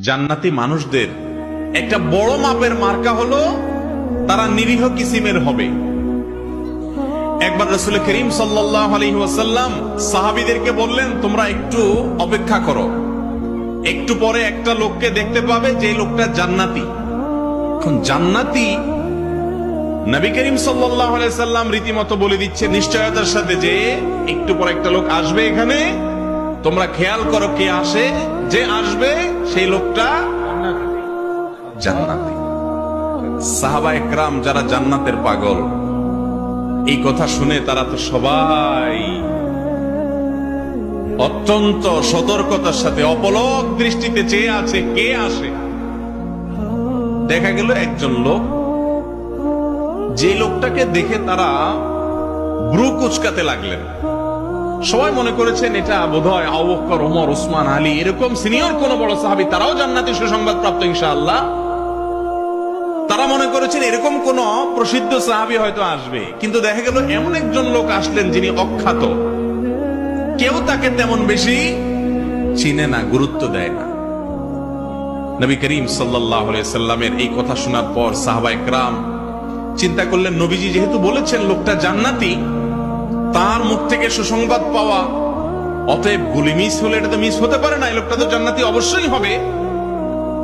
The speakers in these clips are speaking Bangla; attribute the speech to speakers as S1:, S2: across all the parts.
S1: জান্নাতি মানুষদের একটা বড় মাপের মার্কা হলো তারা নিরীহ কিসিমের হবে। একবার রাসূল করিম সাল্লাল্লাহু আলাইহি ওয়াসাল্লাম সাহাবীদেরকে বললেন, তোমরা একটু অপেক্ষা করো, একটু পরে একটা লোককে দেখতে পাবে যে লোকটা জান্নাতি। এখন জান্নাতি নবী করিম সাল্লাল্লাহু আলাইহি ওয়াসাল্লাম রীতিমতো বলে দিচ্ছে নিশ্চয়তার সাথে যে একটু পরে একটা লোক আসবে এখানে, তোমরা খেয়াল করো কে আসে, যে আসবে সেই লোকটা জান্নাতি। সাহাবায়ে কেরাম যারা জান্নাতের পাগল, এই কথা শুনে তারা তো সবাই অত্যন্ত সতর্কতার সাথে অপলক দৃষ্টিতে চেয়ে আছে কে আসে। দেখা গেল একজন লোক, যে লোকটাকে দেখে তারা ব্রু কুচকাতে লাগলেন। সবাই মনে করেছেন এটা বোধহয় আবু বকর, ওমর, উসমান, আলী, এরকম সিনিয়র কোন বড় সাহাবী, তারাও জান্নাতি সুসংবাদ প্রাপ্ত ইনশাআল্লাহ। তারা মনে করেছেন এরকম কোন প্রসিদ্ধ সাহাবী হয়তো আসবে, কিন্তু দেখা গেল এমন একজন লোক আসলেন যিনি অখ্যাত, কেউ তাকে তেমন বেশি চিনে না, গুরুত্ব দেয় না। নবী করিম সাল্লাল্লাহু আলাইহি সাল্লামের এই কথা শোনার পর সাহাবায়ে কেরাম চিন্তা করলেন, নবীজি যেহেতু বলেছেন লোকটা জান্নাতি, তার মুখ থেকে সুসংবাদ পাওয়া, অতএব গুলি মিস হলে এটা তো মিস হতে পারে না, এই লোকটা তো জান্নাতি অবশ্যই হবে।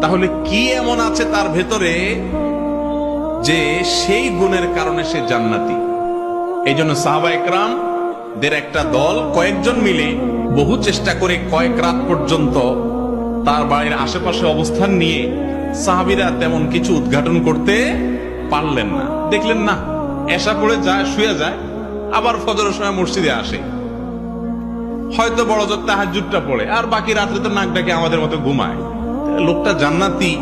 S1: তাহলে কি এমন আছে তার ভেতরে যে সেই গুণের কারণে সে জান্নাতি? এই জন্য সাহাবায়ে কেরাম দের একটা দল কয়েকজন মিলে বহু চেষ্টা করে কয়েক রাত পর্যন্ত তার বাড়ির আশেপাশে অবস্থান নিয়ে সাহাবীরা তেমন কিছু উদ্ঘাটন করতে পারলেন না। দেখলেন না, এশা পড়ে যায়, শুয়ে যায়, আবার ফজরের সময় মসজিদে আসে, হয়তো বড় জোর তাহাজ্জুদটা পড়ে, আর বাকি রাত্রে তো নাক ডাকে আমাদের মতো ঘুমায়। লোকটা জান্নাতি,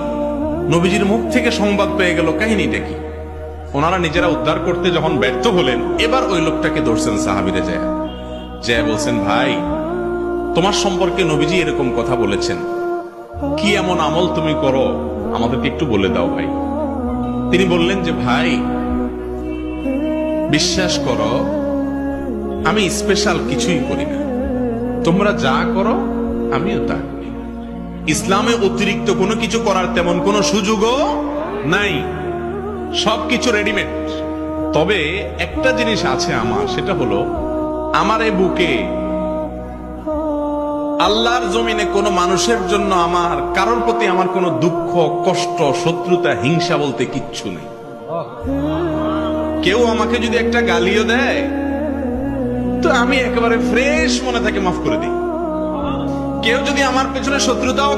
S1: নবীজির মুখ থেকে সংবাদ পেয়ে গেল, কাহিনীটা কি? ওনারা নিজেরা উদ্ধার করতে যখন ব্যর্থ হলেন, এবার ওই লোকটাকে ধরছেন সাহাবীরা, যায় বলছেন, ভাই তোমার সম্পর্কে নবীজি এরকম কথা বলেছেন, কি এমন আমল তুমি করো আমাদেরকে একটু বলে দাও ভাই। তিনি বললেন যে, ভাই বিশ্বাস করো আমি স্পেশাল কিছুই করি না, তোমরা যা করো আমিও তা করি। ইসলামে অতিরিক্ত কোনো কিছু করার তেমন কোনো সুযোগও নাই, সবকিছু রেডিমেড। তবে একটা জিনিস আছে আমার, সেটা হলো আমার এই বুকে আল্লাহর জমিনে কোনো মানুষের জন্য আমার কারোর প্রতি আমার কোনো দুঃখ, কষ্ট, শত্রুতা, হিংসা বলতে কিচ্ছু নেই। কেউ আমাকে যদি একটা গালিও দেয় তো আমি একেবারে ফ্রেশ মনে থাকে মাফ করে দিই। কেউ যদি আমার পেছনে শত্রুতাও